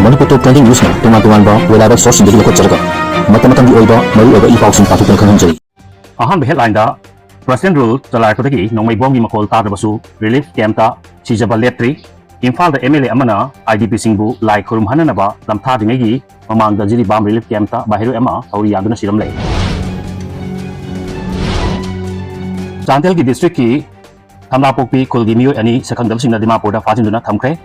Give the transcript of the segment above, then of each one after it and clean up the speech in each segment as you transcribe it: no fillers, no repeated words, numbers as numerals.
Manipur Top 20 News na tungan-tungan ba wala ba source hindi ko tsarga. Mata-matang di oiba maru oiba ipaw sing patukan kan hanjay. Ahan headline da President rule talai ko dagi nong may bomb makol tarabasu relief camp ta sijaba letri Imphal da MLA amana IDP singbu lai khurum hanana ba lamtha dingegi mamang da jiri bam relief camp ta bahiru ama auri yanduna siram lai. Chantel ki district ki Thamlapokpi khulgi mioi ani sakhangdam singna Dimapur da fajinduna thamkhre.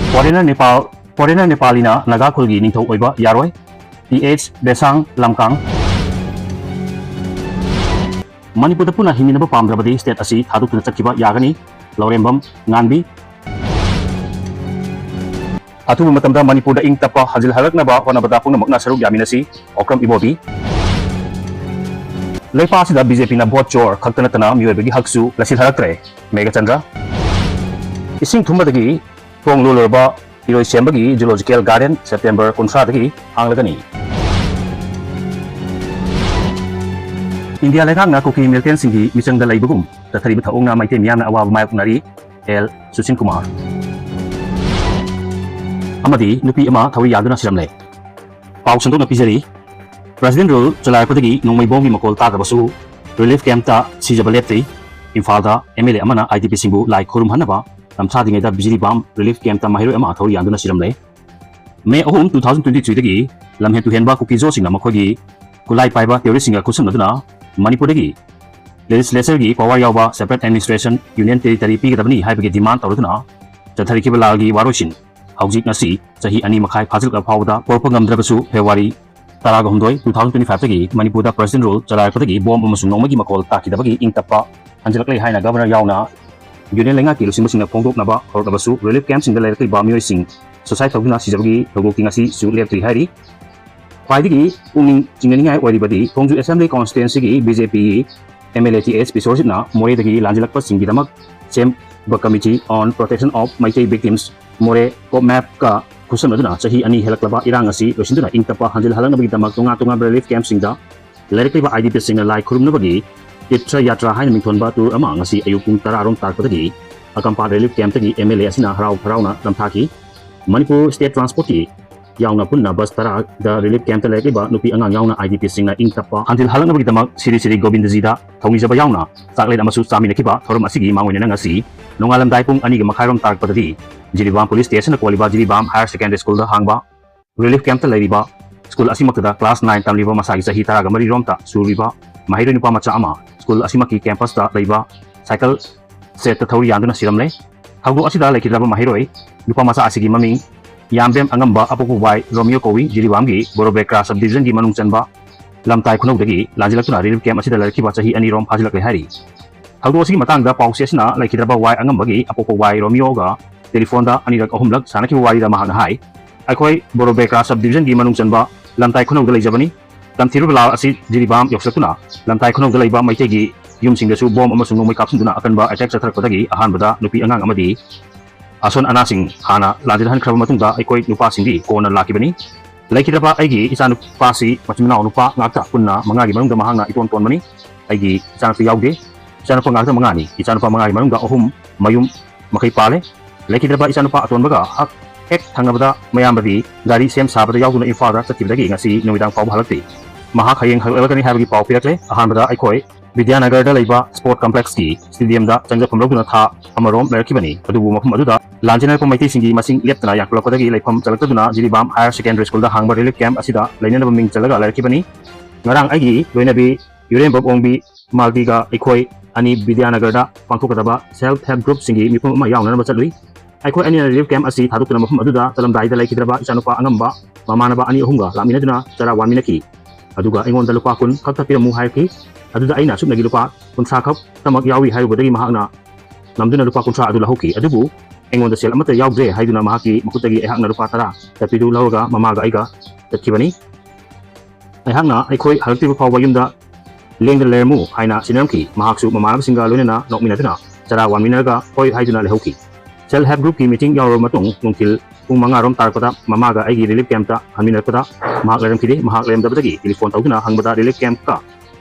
Foreigner Nepalina naga khulgi ningthau oiba yaroi PH Besang Lamkang Manipur da puna himinaba pamdrabadi state asi thadukna chakkiba yagani Laurembam Nganbi Atubu matamda Manipur da ingtapa hajil halakna ba honabada pungna makna saruk yaminasi okram ibobi Leipa sida BJP na vote chor khaktana tana miyoibagi haksu lasil halaktre Mega Chandra Ising thumbadagi Pong lulurba Hiroi Sembagi Zoological Garden September 13 hanglagani India lekang na kuki milken singdi misang dalay bugum tathariba thaong na maite miyam na awab mayok nari L Susin Kumar Amadi nupi ama thawi yaduna siramle Pau santo na pizari President rule chalai kodagi nong may bombi makol tarabasu relief camp ta sijabaletri Imphal da MLA amana IDP singbu lai khurum hanaba lamtha dingai da bijili bam relief camp ta mahiru ama thawi yanduna siramle May 2023 dagi lamhen tu henba kuki zo singna makhogi kulai paiba theory singa kusam naduna Manipur dagi legislature gi power yawba separate administration union territory pi gadabni haibagi demand tawduna jathari kibalagi waroshin haujik nasi chahi ani makhai phajil ka phawda porpa ngamdrabasu February 12 2025 dagi Manipur da president rule chalai dagi bomb amasung nongmagi makol takidabagi ingtapa hanjalaklei haina governor yauna union lenga ki lusim singna phongdok naba hordabasu relief camp singda leirkai bamioi sing society thawduna sijabagi thogoki ngasi su leptri hairi Kwaidigi unging jingani oiribadi Thongju Assembly Constituency gi BJP MLATH Pisorsit na More dagi lanjilakpa singgi damak Sem Committee on Protection of Maitei Victims More ko map ka kusam aduna chahi ani helaklaba irang asi losinduna ingtapa hanjil halang nabagi damak tunga relief camp singda leirkai IDP singna lai khurumna bagi Itra Yatra haina mingthonba tur ama ngasi ayukung 10 rom tarkotagi akampa relief camp tagi MLA asina harauna lamthaki Manipur State Transport ki yauna punna bus tara da relief camp ta leki ba nupi angang yauna IDP singna ingtapa hanjil halang nabagi damak siri Govindaji da thongni jaba yauna sakle amasu samina kiba thorum asigi mangwena ngasi nongalam daipung ani ga makhairom tarkpatadi Jiribam Police Station Kwaliba Jiribam Higher Secondary School da hangba relief camp ta leriba school asimakda class 9 tamliba masagi sahi taraga mari romta suriba mahiru nupa macha ama school asimaki campus ta leiba cycle set ta thori yanduna siramle thaudu asida lekidaba mahiroi nupa macha asigi maming Yambem angamba apoku wai Romeo Kowi Jiribamgi Borobekra subdivision gi manung chanba lamtai khunogdagi lanjilakuna relief camp asida larkiba chahi ani rom phajilakle hari thaudu asigi matangda pausesna laikhidraba wai angambagi apoku wai Romeo ga telephone da anirak ahumlak sanaki wai da mahana hai akhoi Borobekra subdivision gi manung chanba lamtai khunogda leijabani tamthirubala asi Jiribam yoksakuna lamtai khunogda leiba maitegi yumsingdasu bomb amasung nomai kapsunduna akanba attack chatharakpadagi ahanbada nupi angang amadi Ason anasing hana lanjilhan khraba matungda aikoi nupa singdi kona lakibani laikhidraba aigi isanu pasi machimna nupa ngakta punna mangagi manungda mahangna iton mani aigi isanu yaude isanu ngakta mangani isanu mangagi manungda ohum mayum makai pale laikhidraba isanu aton baga hak hek thangabada mayambadi gari sem sabada yauduna infada chatkibdagi ngasi numidang pau halakti maha khayeng halakani habagi pau pirakle ahanbada aikoi Vidyanagar da leiba sport complex ki stadium da changjapam logduna tha amarom lerkibani adubu mafum aduda lanjinal pamaiti singi masing leptana yakulakadagi leifam chalakaduna Jiribam Higher Secondary School da hangba relief camp asida lainanaba ming chalaga lerkibani ngarang aigi loinabi Yurembab ongbi maldiga ikoi ani Vidyanagar da pangthokadaba self help group singi mifum ama yauna na chalui aikoi ani relief camp asi thadukna mafum aduda talamdai da laikhidraba isanupa angamba mamanaba ani ahunga laminaduna chara waminaki aduga ingon da lupa kun khakta piramu haiki aduda aina subnagi lupa kuntra khap tamak yawi haibadagi mahakna namduna lupa kuntra adu lahoki adubu engon da sel amata yawdre haiduna mahaki makutagi ehakna lupa tara tapidu lawaga mamaga aiga tatkibani ehakna aikoi halaktiba phawba yumda lengda lermu haina sinamki mahaksu mamanab singa loinena nokminaduna chara wanminaga hoi haiduna lehoki self help group ki meeting yawro matung nungtil pung manga rom tarpada mamaga aigi relief camp ta haminakada mahak leram kide mahak lem dabadagi telephone tawduna hangbada relief camp ka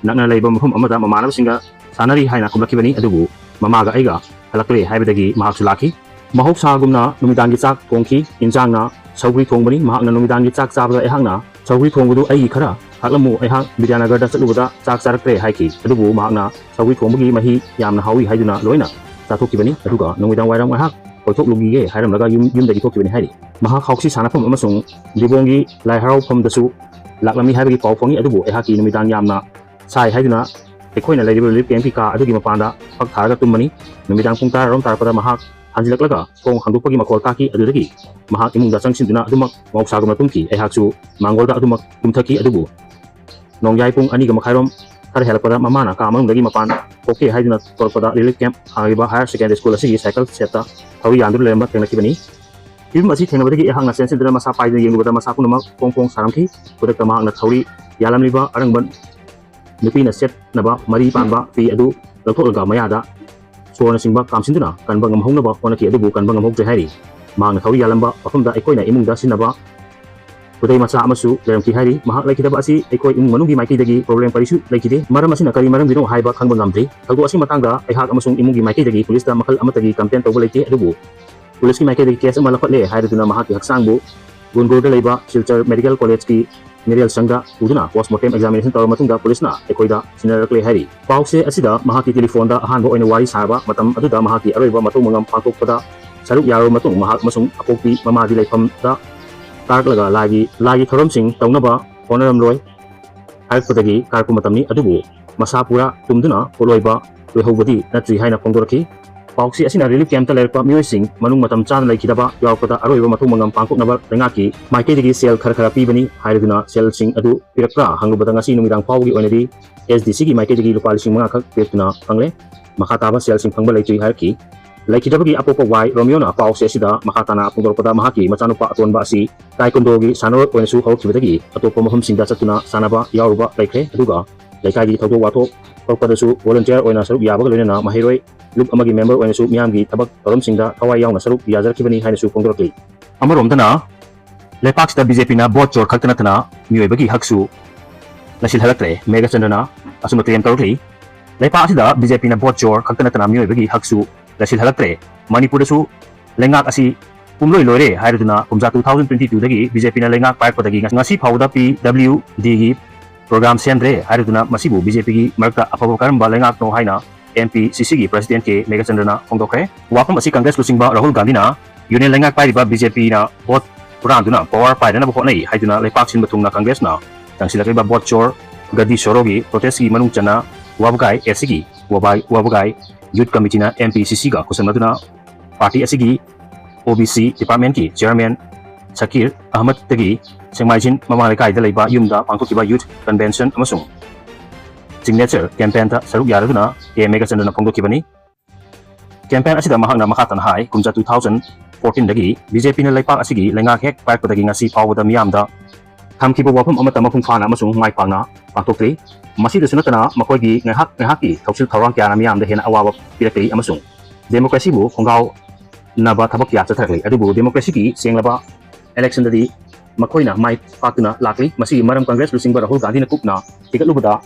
nakna leiba mafum amada mamanab singa sanari haina kumlakibani adubu mamaga aiga halakle haibadagi mahaksu laki mahoksaagumna numidangi chak thongki injangna saugri thongbani mahakna numidangi chak chabada ehakna saugri thongbadu ai khara haklamu ehak Vidyanagar da chalubada chak charakre haiki adubu mahakna saugri thongbagi mahi yamna hawi haiduna loina chathokibani aduga numidang wairang ehak koithok lugi hairamlaga yumdagi thokibani hairi mahak hauksi sanapam amasung dibongi lai harau phamdasu laklami haibagi pau phongi adubu ehaki numidang yamna sai haiduna ekhoi na leire relief camp ki ka adugi mapanda phak tharaga tummani numidang pung 10 rom tarpada mahak hanjilaklaga kong handupagi makol taki adudagi mahak imungda changsinduna adumak mausagumna tumki ehaksu mangolda adumak tumthaki adubu nongyai pung ani ga makhairom thar helpada mamana ka amangdagi mapan poke haiduna torpada relief camp haiba higher secondary school asigi cycle seta thawi yandur lemba tenakibani film asi thenabadagi ehakna sensindra masa paidna yengubada masa punamak pongpong saramki pudakta mahakna thauri yalamliba arangban nupina set naba mari panba fi adu latholaga mayada suwana singba kamsinduna kanba ngamhongnaba onaki adubu kanba ngamhokje hairi mahakna thauri yalamba pafamda ekoina imungda sinaba pudai macha amasu lermki hairi mahak laikidaba asi ekoi imung manungi maikidagi problem parisu laikide maram asina kari maram dino haiba khangba ngamdri thagu asi matangda ehak amasung imungi maikidagi police da makhal amatagi campaign tawba leite adubu police ki maikidagi case ama lapatle hairuduna mahak haksangbu gungurda leiba silchar medical college ki Mirial Sangda uduna postmortem examination tawra matungda police na ekoida sinarakle hairi pause asida mahaki telephone da ahanba oina wari saba matam aduda mahaki aroiba matung mangam pangtokpada saruk yaro matung mahak masung apokpi mamadi laifam da tarlaga lagi thoramsing tawnaba honoram loi haikpadagi karpu matamni adubu masapura tumduna poloiba lehobadi natri haina phongdoraki pauksi asina relief camp ta lerpa mioising manung matam chan laikidaba yawpada aroiba matung mangam pangkoknaba lengaki maikedigi sel khara pibani hairuduna sel sing adu pirakra hangubada ngasi numidang pawgi onadi SDC gi maikedigi lupa lising mga khak petuna pangle makataba sel sing phangba leitui harki laikidabagi apopo wai Romeo na pauksi asida makatana phongdorpada mahaki machanupa atonba asi taekwondo gi sanor oinasu hawkibadagi atopa mahum singda chatuna sanaba yawruba laikre aduga laikagi thodo wato padasu volunteer oina saruk yabaga loina mahiroi loop amagi member oinasu miyamgi tabak toromsingda thawai yauna saruk yajarkibani hainasu phongdoraki amaromdana lepaksida BJP na bot chor khaktana tana miyoibagi haksu lasil halakre mega chandana asuma claim torli lepa asida BJP na bot chor khaktana tana miyoibagi haksu lasil halakre manipur dasu lengak asi pumloi loire hairuduna kumja 2022 dagi BJP na lengak paikpadagi ngasi phawda PWD gi program sendre hairuduna masibu BJP gi marka apabo karamba lengak no haina MPCC gi president ke mega chandana phongdokre wapam asi congress lusingba Rahul Gandhi na union lengak pairiba BJP na bot puranduna power paidana bo nei haiduna lepak sin batungna congress na tangsilakriba bot chor gadi sorogi protest gi manung chana wabagai SG wabagai youth committee na MPCC ga kusamaduna party asigi OBC department ki chairman Sakir Ahmad tagi Sengmaijin mamalekai da leiba yumda pangthokiba youth convention amasung signature campaign ta saruk yaraduna ke mega chandana phongdokibani campaign asida mahakna makatan hai kumja 2014 dagi BJP na leipak asigi lengak hek paikpadagi ngasi phawda miyamda thamkiba wafam amata mapung phana amasung mai pangna pangthokri masida sunatana makoigi ngahaki thoksil thawang kya na miyamda hena awawa pirakri amasung democracy bu khongau naba thabak ya chathakli adubu democracy ki senglaba election dadi makoina mai pakuna lakli masi maram congress lusingba Rahul Gandhi na kupna tikat lubada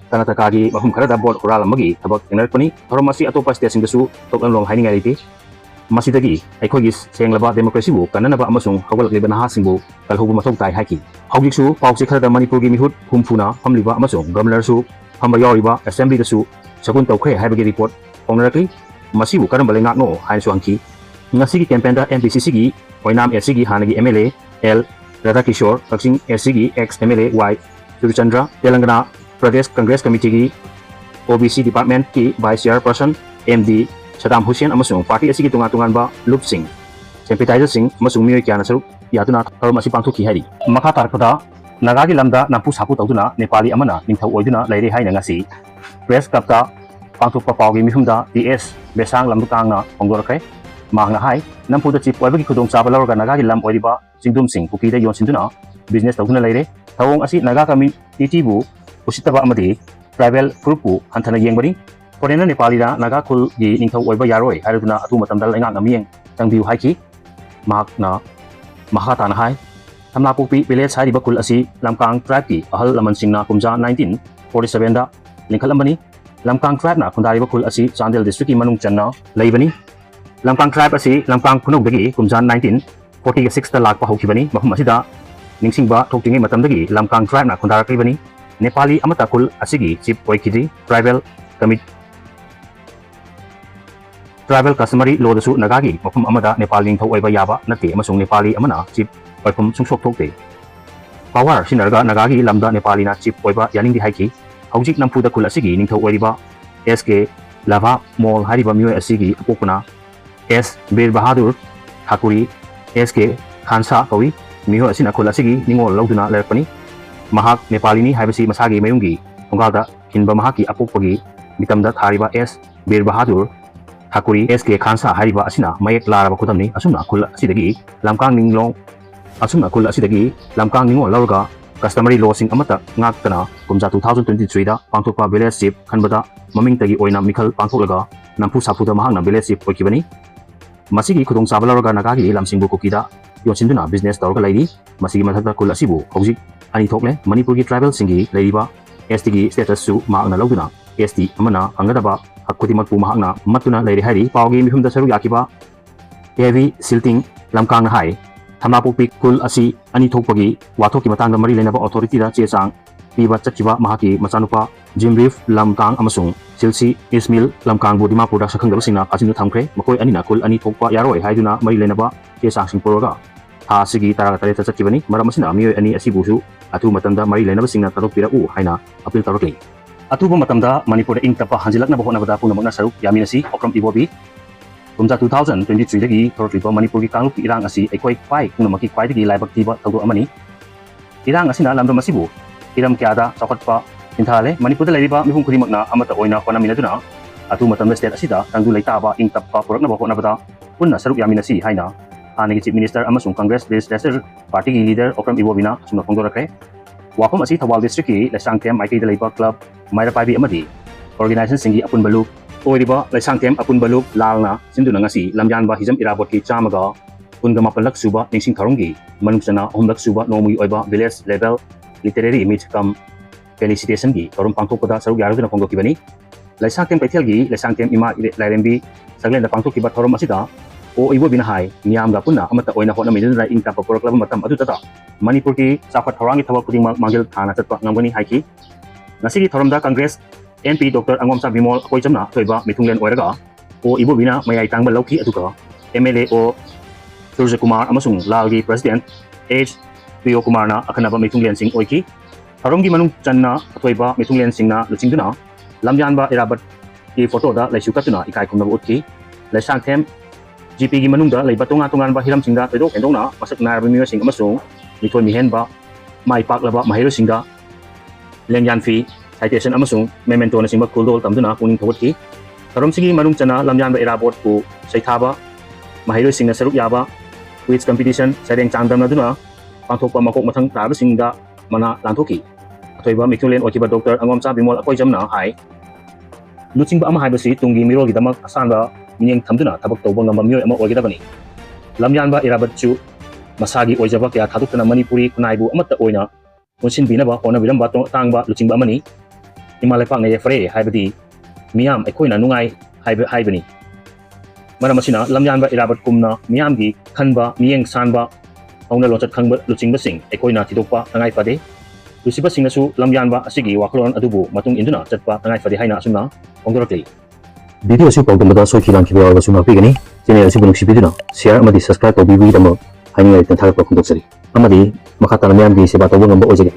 Karnataka mahum khara da board oral magi thabak englarpani tharomasi atopa state singdasu toklanlong haininga riti masidagi aikhogi senglaba democracy bu kananaba amasung hawalakleba naha singbu kalhubu mathok tai haiki hawgiksu pausi khara da manipur gi mihut humfuna famliba amasung governor su famba yawriba assembly dasu sakun tawkhre haibagi report ongnarakli masibu karamba lengak no hainsu angki ngasi gi campaign da MPCC gi oinam SC gi hanagi MLA L Radhakishore Kaksing SC gi ex MLA Y Surchandra Telangana Pradesh Congress Committee gi OBC department ki vice chairperson MD Saddam Hussein amasung party asigi tungan ba Loop Singh sympathizer Singh amasung miyoi kyana saruk yatuna tharum asi pangthoki hari makha tarpada nagagi lamda nampu sapu tawduna Nepali amana ningthau oiduna leire haina ngasi press club ta pangthokpa pawgi mihumda DS besang lamdutangna phongdorkhe mahna hai nampu da chief oibagi khudong chaba lawraga nagagi lam oiriba singdum sing puki da yonsinduna business tawduna leire thawong asi naga community bu usitaba amadi tribal group bu hanthana yengbani foreigner Nepali da naga khul gi ningthau oiba yaroi hairuduna atu matamda lenga ngamiyeng tangbiu haiki mahakna mahatana hai thamla pokpi village hariba khul asi lamkang tribe ki ahal laman singna kumja 1947 da lingkhalambani lamkang tribe na khundariba khul asi Chandel district ki manung channa leibani lamkang tribe asi lamkang khunokdagi kumjan 1946 ta lakpa hokibani mafum asida ningsingba thoktingai matamdagi lamkang tribe na khondarakibani Nepali amata kul asigi chief oikidi tribal customary law dasu nagagi mafum amada Nepali thau oiba yaba nate amasung Nepali amana chief oifum sungsok thokte power sinarga nagagi lamda Nepali na chief oiba yaningdi haiki hojik nampuda kul asigi ningthau oiriba SK lava mall hariba mioi asigi apokuna S Bir Bahadur Thakuri SK Khansa kawi miho asina kul asigi ningol lauduna lerpani mahak Nepali ni haibasi masagi mayungi thongalda hinba mahaki apokpagi mitamda thariba S Bir Bahadur Thakuri SK Khansa hariba asina mayek laraba khutamni asumna kul asidagi lamkang ningol laurga customary law sing amata ngaktana kumja 2023 da pangthokpa village chief khanbada mamingtagi oina mikhal pangtholaga nampu sapuda mahakna village chief oikibani masigi khudong sabalaroga nagagi lamsingbu kokida yonsinduna business tawrga lairi masigi mathakta kul asibu hojik ani thokle manipurgi tribal singi lairiba ST gi status su mahakna lauduna ST amana angadaba hakudimakpu mahakna matuna lairi hari pawgi mihumda saru yakiba heavy silting lamkang na hai thamapokpi kul asi ani thokpagi wathoki matangda mari lenaba authority da chechang piba chakkiba mahaki machanupa jimrif lamkang amasung silsi ismil lamkang bodima product sakhangdaba singna kachinu thamkre makoi anina kul ani thokpa yaroi haiduna mari lenaba chechang singporoga ha sigi taraga tare chakkibani maramasina mioi ani asibusu atu matamda mari lenaba singna tarokpira u haina appeal tarokli atuba matamda manipur ing tapa hanjilakna bahonabada punamona saruk yaminasi okram ibobi kumja 2023 dagi thorliba manipur gi kanglup irang asi ekoi kwai kunamaki kwai dagi laibak tiba tawdo amani irang asina lamdam masibu iram kyada chakatpa inthale manipur da laiba mihum khurimakna amata oina khona minaduna atu matamda state asida tangdu leitaba ing tappa purakna bahonabada punna saruk yaminasi haina hanagi chief minister amasung congress legislature party gi leader okram ibobina sumna phongdorakre wafam asi thawal district ki lesangkem maiki da laiba club maira paibi amadi organization singi apun balu oiriba lesangkem apun baluk lalna sinduna ngasi lamjanba hijam irabot ki chamaga punga mapalak suba ningsing tharungi manungsana homlak suba nomui oiba village level literary image kam felicitation gi torum pangthokpada saruk yaruduna phongdokibani lesangkem paithel gi lesangkem ima lairembi saglenda pangthokiba thorum asida o ibo bina hai niamga punna amata oina hona midura ingta paporaklaba matam adu tata manipur ki chakhat thorangi thawak kuding mangel thana chatpa ngambani haiki ngasigi thorumda congress MP Dr. Angomsa Bimol Akoi Jamna Toiba Mitunglen Oiraga O Ibu Bina Mayai Tangba Lauki Atuka MLA O Surja Kumar Amasung Lalgi President H. Pio Kumarna Akanaba Mitunglen Sing Oiki Harumgi Manung Channa Toiba Mitunglen Singna Luchingduna Lamjanba Irabat Ki Photo da Laisukatuna Ikai Kumnabu Utki Laisangtem GP Gi Manungda Laibatunga Tunganba Hiram Singda Tedok Endongna Masak Narabimio Sing Amasung Mitoi Mihenba Mai Paklaba Mahiro Singda Lemyan Fi citation amasung memento na singba kuldol tamduna kuning thawatki karom sigi manung chana lamjan ba irabot ku saithaba mahiro singna saruk yaba quiz competition sareng changdam naduna pangthokpa makok mathang taba singda mana lanthoki athoiba mikulen okiba Dr. Angomsa Bimol Akoi Jamna hai luchingba ama haibasi tungi mirol gidamak asanba mining thamduna thabak tawba ngamba mioi ama ogidabani lamjan ba irabat chu masagi oijaba kya thadukna manipuri kunaibu amata oina konsin binaba ona bilam bato tangba luchingba amani Imalai pang na yefre haibadi miyam ekoi na nungai haibani maramasina lamjan ba irabat kumna miyam gi khanba miyeng sanba auna lonchat khangba luchingba sing ekoi na tidokpa tangai pade lusiba sing nasu lamjan ba asigi waklon adubu matung induna chatpa tangai pade haina asumna ongdorakli video si pawdamada soikilan kibawa basuna pigani channel si bunuk sibiduna share amadi subscribe to bibi damo haini tan thakpa khondoksari amadi makhatana miyam gi seba tawba ngamba ojage